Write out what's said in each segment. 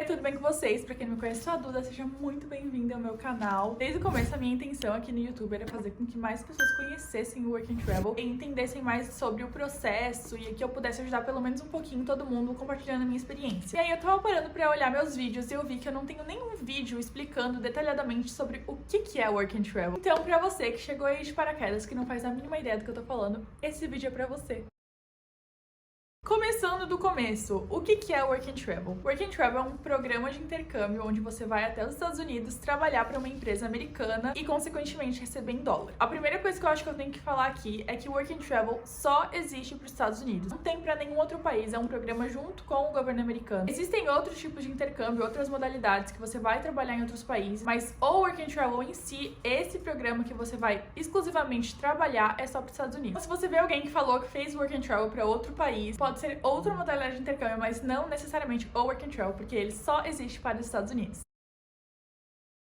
tudo bem com vocês? Pra quem não me conhece, eu sou a Duda, seja muito bem-vinda ao meu canal. Desde o começo, a minha intenção aqui no YouTube era fazer com que mais pessoas conhecessem o Work and Travel e entendessem mais sobre o processo e que eu pudesse ajudar pelo menos um pouquinho todo mundo compartilhando a minha experiência. E aí eu tava parando pra olhar meus vídeos e eu vi que eu não tenho nenhum vídeo explicando detalhadamente sobre o que é Work and Travel. Então, pra você que chegou aí de paraquedas, que não faz a mínima ideia do que eu tô falando, esse vídeo é pra você. Começando do começo, o que é o Work and Travel? Work and Travel é um programa de intercâmbio onde você vai até os Estados Unidos trabalhar para uma empresa americana e, consequentemente, receber em dólar. A primeira coisa que eu acho que eu tenho que falar aqui é que o Work and Travel só existe para os Estados Unidos. Não tem para nenhum outro país, é um programa junto com o governo americano. Existem outros tipos de intercâmbio, outras modalidades que você vai trabalhar em outros países, mas o Work and Travel em si, esse programa que você vai exclusivamente trabalhar, é só para os Estados Unidos. Então, se você vê alguém que falou que fez Work and Travel para outro país, pode ser outra modalidade de intercâmbio, mas não necessariamente o Work and Travel, porque ele só existe para os Estados Unidos.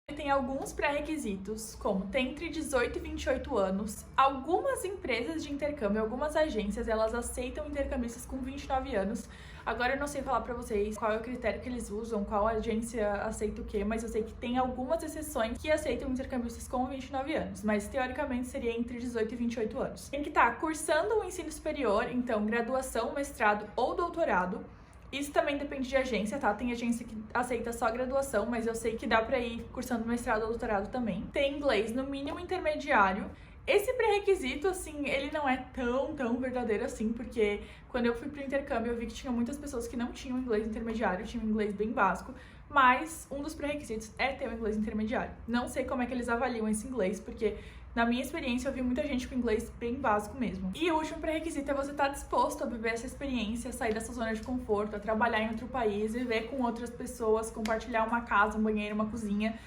Ele tem alguns pré-requisitos, como ter entre 18 e 28 anos. Algumas empresas de intercâmbio, algumas agências, elas aceitam intercambistas com 29 anos. Agora eu não sei falar pra vocês qual é o critério que eles usam, qual agência aceita o quê, mas eu sei que tem algumas exceções que aceitam intercambistas com 29 anos, mas teoricamente seria entre 18 e 28 anos. Tem que estar cursando o ensino superior, então graduação, mestrado ou doutorado. Isso também depende de agência, tá? Tem agência que aceita só graduação, mas eu sei que dá pra ir cursando mestrado ou doutorado também. Tem inglês no mínimo intermediário. Esse pré-requisito, assim, ele não é tão verdadeiro assim, porque quando eu fui pro intercâmbio eu vi que tinha muitas pessoas que não tinham inglês intermediário, tinham inglês bem básico, mas um dos pré-requisitos é ter o inglês intermediário. Não sei como é que eles avaliam esse inglês, porque na minha experiência eu vi muita gente com inglês bem básico mesmo. E o último pré-requisito é você estar disposto a viver essa experiência, sair dessa zona de conforto, a trabalhar em outro país, viver com outras pessoas, compartilhar uma casa, um banheiro, uma cozinha.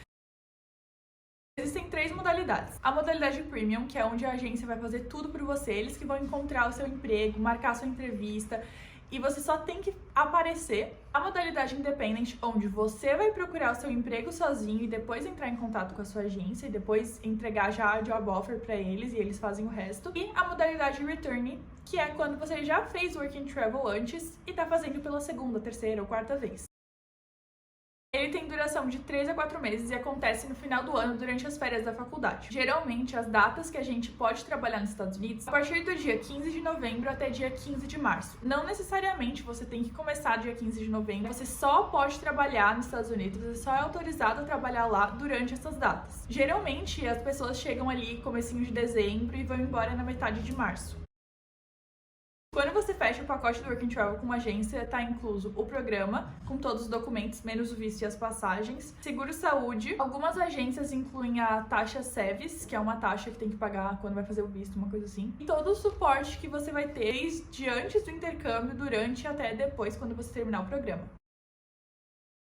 Existem 3 modalidades. A modalidade Premium, que é onde a agência vai fazer tudo por você, eles que vão encontrar o seu emprego, marcar a sua entrevista, e você só tem que aparecer. A modalidade Independent, onde você vai procurar o seu emprego sozinho e depois entrar em contato com a sua agência e depois entregar já a job offer para eles e eles fazem o resto. E a modalidade Return, que é quando você já fez Work and Travel antes e tá fazendo pela segunda, terceira ou quarta vez. Ele tem duração de 3 a 4 meses e acontece no final do ano, durante as férias da faculdade. Geralmente, as datas que a gente pode trabalhar nos Estados Unidos, a partir do dia 15 de novembro até dia 15 de março. Não necessariamente você tem que começar dia 15 de novembro, você só pode trabalhar nos Estados Unidos, você só é autorizado a trabalhar lá durante essas datas. Geralmente, as pessoas chegam ali comecinho de dezembro e vão embora na metade de março. Quando você fecha o pacote do Work and Travel com uma agência, está incluso o programa, com todos os documentos, menos o visto e as passagens, seguro-saúde. Algumas agências incluem a taxa SEVIS, que é uma taxa que tem que pagar quando vai fazer o visto, uma coisa assim. E todo o suporte que você vai ter desde antes do intercâmbio, durante até depois, quando você terminar o programa.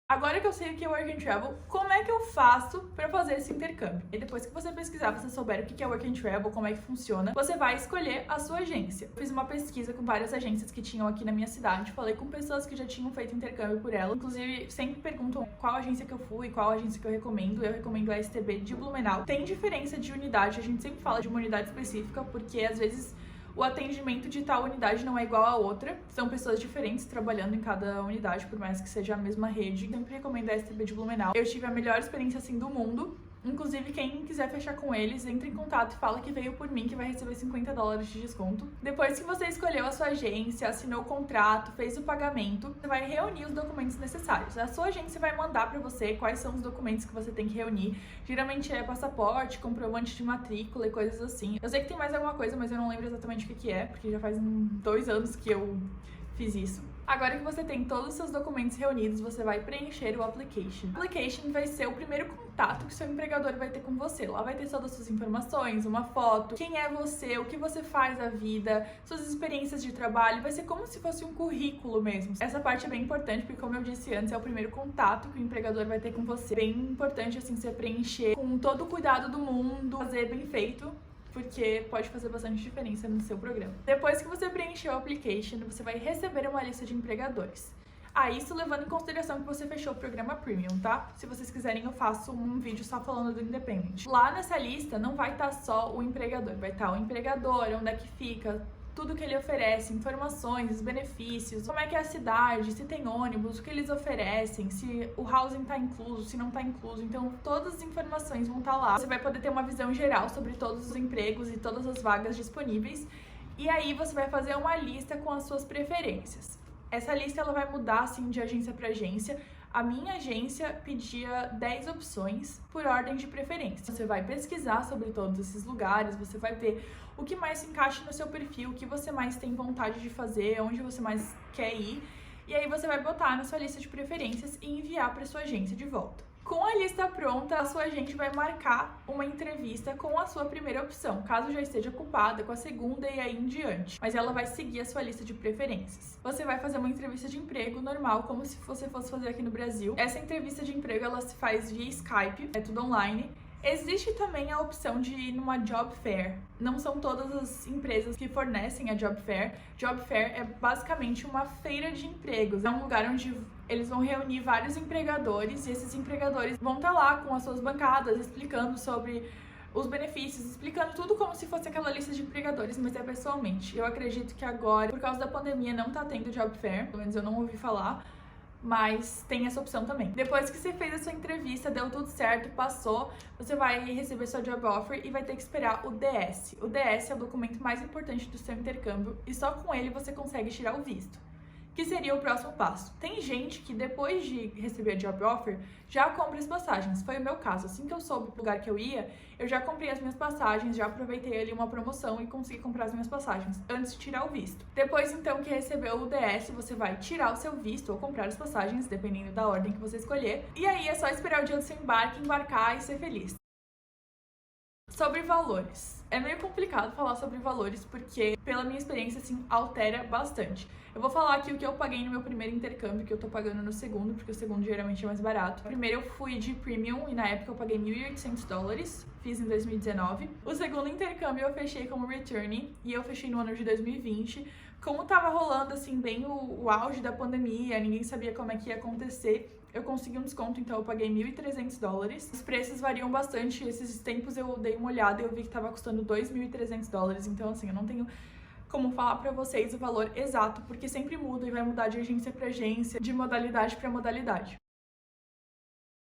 Agora que eu sei o que é Work and Travel, como é que eu faço para fazer esse intercâmbio? E depois que você pesquisar, você souber o que é Work and Travel, como é que funciona, você vai escolher a sua agência. Eu fiz uma pesquisa com várias agências que tinham aqui na minha cidade, falei com pessoas que já tinham feito intercâmbio por ela. Inclusive, sempre perguntam qual agência que eu fui, qual agência que eu recomendo. Eu recomendo a STB de Blumenau. Tem diferença de unidade, a gente sempre fala de uma unidade específica, porque às vezes o atendimento de tal unidade não é igual a outra. São pessoas diferentes trabalhando em cada unidade, por mais que seja a mesma rede. Sempre recomendo a STB de Blumenau. Eu tive a melhor experiência, assim, do mundo. Inclusive, quem quiser fechar com eles, entre em contato e fala que veio por mim, que vai receber $50 de desconto. Depois que você escolheu a sua agência, assinou o contrato, fez o pagamento, você vai reunir os documentos necessários. A sua agência vai mandar pra você quais são os documentos que você tem que reunir. Geralmente é passaporte, comprovante de matrícula e coisas assim. Eu sei que tem mais alguma coisa, mas eu não lembro exatamente o que é, porque já faz 2 anos que eu fiz isso. Agora que você tem todos os seus documentos reunidos, você vai preencher o application. O application vai ser o primeiro contato que o seu empregador vai ter com você. Lá vai ter todas as suas informações, uma foto, quem é você, o que você faz na vida, suas experiências de trabalho. Vai ser como se fosse um currículo mesmo. Essa parte é bem importante, porque como eu disse antes, é o primeiro contato que o empregador vai ter com você. Bem importante, assim, você preencher com todo o cuidado do mundo, fazer bem feito, porque pode fazer bastante diferença no seu programa. Depois que você preencheu o application, você vai receber uma lista de empregadores. Isso levando em consideração que você fechou o programa Premium, tá? Se vocês quiserem, eu faço um vídeo só falando do Independent. Lá nessa lista não vai estar só o empregador, vai estar o empregador, onde é que fica, tudo que ele oferece, informações, os benefícios, como é que é a cidade, se tem ônibus, o que eles oferecem, se o housing tá incluso, se não tá incluso. Então, todas as informações vão estar lá. Você vai poder ter uma visão geral sobre todos os empregos e todas as vagas disponíveis. E aí você vai fazer uma lista com as suas preferências. Essa lista ela vai mudar assim de agência para agência. A minha agência pedia 10 opções por ordem de preferência. Você vai pesquisar sobre todos esses lugares, você vai ver o que mais se encaixa no seu perfil, o que você mais tem vontade de fazer, onde você mais quer ir. E aí você vai botar na sua lista de preferências e enviar para sua agência de volta. Com a lista pronta, a sua agente vai marcar uma entrevista com a sua primeira opção, caso já esteja ocupada com a segunda e aí em diante. Mas ela vai seguir a sua lista de preferências. Você vai fazer uma entrevista de emprego normal, como se você fosse fazer aqui no Brasil. Essa entrevista de emprego, ela se faz via Skype, é tudo online. Existe também a opção de ir numa job fair. Não são todas as empresas que fornecem a job fair. Job fair é basicamente uma feira de empregos. É um lugar onde eles vão reunir vários empregadores e esses empregadores vão estar lá com as suas bancadas explicando sobre os benefícios, explicando tudo como se fosse aquela lista de empregadores, mas é pessoalmente. Eu acredito que agora, por causa da pandemia, não tá tendo job fair, pelo menos eu não ouvi falar. Mas tem essa opção também. Depois que você fez a sua entrevista, deu tudo certo, passou, você vai receber sua job offer e vai ter que esperar o DS. O DS é o documento mais importante do seu intercâmbio e só com ele você consegue tirar o visto, que seria o próximo passo. Tem gente que depois de receber a job offer já compra as passagens. Foi o meu caso. Assim que eu soube o lugar que eu ia, eu já comprei as minhas passagens, já aproveitei ali uma promoção e consegui comprar as minhas passagens antes de tirar o visto. Depois então que recebeu o DS, você vai tirar o seu visto ou comprar as passagens, dependendo da ordem que você escolher. E aí é só esperar o dia do seu embarque, embarcar e ser feliz. Sobre valores. É meio complicado falar sobre valores porque, pela minha experiência, assim, altera bastante. Eu vou falar aqui o que eu paguei no meu primeiro intercâmbio, que eu tô pagando no segundo, porque o segundo geralmente é mais barato. Primeiro eu fui de Premium e na época eu paguei $1.800, fiz em 2019. O segundo intercâmbio eu fechei como Returnee e eu fechei no ano de 2020. Como tava rolando, assim, bem o auge da pandemia, ninguém sabia como é que ia acontecer, eu consegui um desconto, então eu paguei $1.300. Os preços variam bastante, esses tempos eu dei uma olhada e eu vi que tava custando $2.300, então assim, eu não tenho como falar pra vocês o valor exato, porque sempre muda e vai mudar de agência pra agência, de modalidade pra modalidade.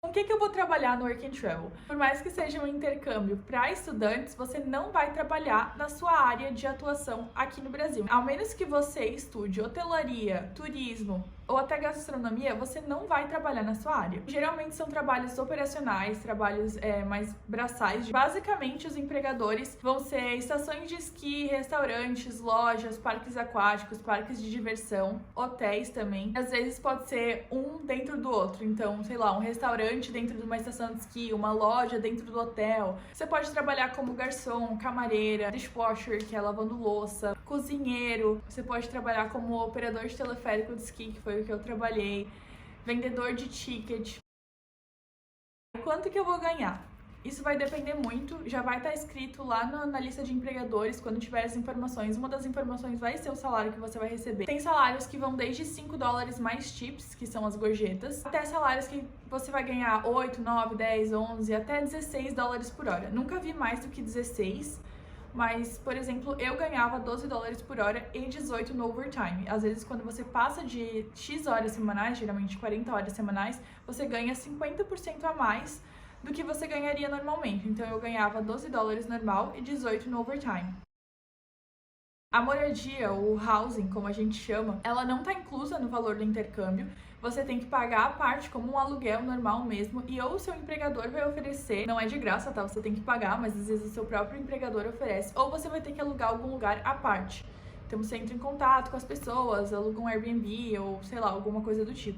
Com o que eu vou trabalhar no Work and Travel? Por mais que seja um intercâmbio para estudantes, você não vai trabalhar na sua área de atuação aqui no Brasil. Ao menos que você estude hotelaria, turismo ou até gastronomia, você não vai trabalhar na sua área. Geralmente são trabalhos operacionais, trabalhos mais braçais. Basicamente, os empregadores vão ser estações de esqui, restaurantes, lojas, parques aquáticos, parques de diversão, hotéis também. Às vezes pode ser um dentro do outro, então, sei lá, um restaurante dentro de uma estação de esqui, uma loja dentro do hotel. Você pode trabalhar como garçom, camareira, dishwasher, que é lavando louça, cozinheiro. Você pode trabalhar como operador de teleférico de esqui, que foi o que eu trabalhei, vendedor de ticket. Quanto que eu vou ganhar? Isso vai depender muito, já vai estar escrito lá na lista de empregadores, quando tiver as informações. Uma das informações vai ser o salário que você vai receber. Tem salários que vão desde $5 mais tips, que são as gorjetas, até salários que você vai ganhar 8, 9, 10, 11, até $16 por hora. Nunca vi mais do que 16, mas, por exemplo, eu ganhava $12 por hora e 18 no overtime. Às vezes, quando você passa de X horas semanais, geralmente 40 horas semanais, você ganha 50% a mais do que você ganharia normalmente. Então, eu ganhava $12 normal e 18 no overtime. A moradia, o housing, como a gente chama, ela não está inclusa no valor do intercâmbio. Você tem que pagar a parte como um aluguel normal mesmo, e ou o seu empregador vai oferecer, não é de graça, tá? Você tem que pagar, mas às vezes o seu próprio empregador oferece, ou você vai ter que alugar algum lugar à parte. Então você entra em contato com as pessoas, aluga um Airbnb ou sei lá, alguma coisa do tipo.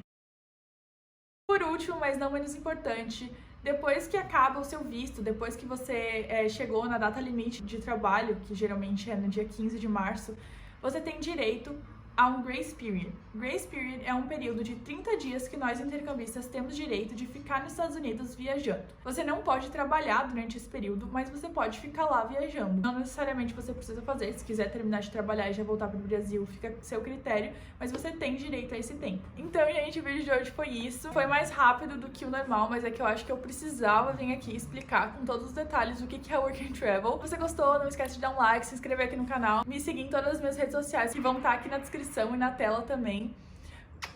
Por último, mas não menos importante, depois que acaba o seu visto, depois que você chegou na data limite de trabalho, que geralmente é no dia 15 de março, você tem direito há um Grace Period. Grace Period é um período de 30 dias que nós intercambistas temos direito de ficar nos Estados Unidos viajando. Você não pode trabalhar durante esse período, mas você pode ficar lá viajando. Não necessariamente você precisa fazer, se quiser terminar de trabalhar e já voltar pro Brasil, fica a seu critério, mas você tem direito a esse tempo. Então, gente, o vídeo de hoje foi isso. Foi mais rápido do que o normal, mas é que eu acho que eu precisava vir aqui explicar com todos os detalhes o que é Work and Travel. Se você gostou, não esquece de dar um like, se inscrever aqui no canal, me seguir em todas as minhas redes sociais que vão estar aqui na descrição e na tela também.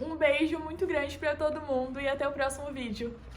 Um beijo muito grande pra todo mundo e até o próximo vídeo.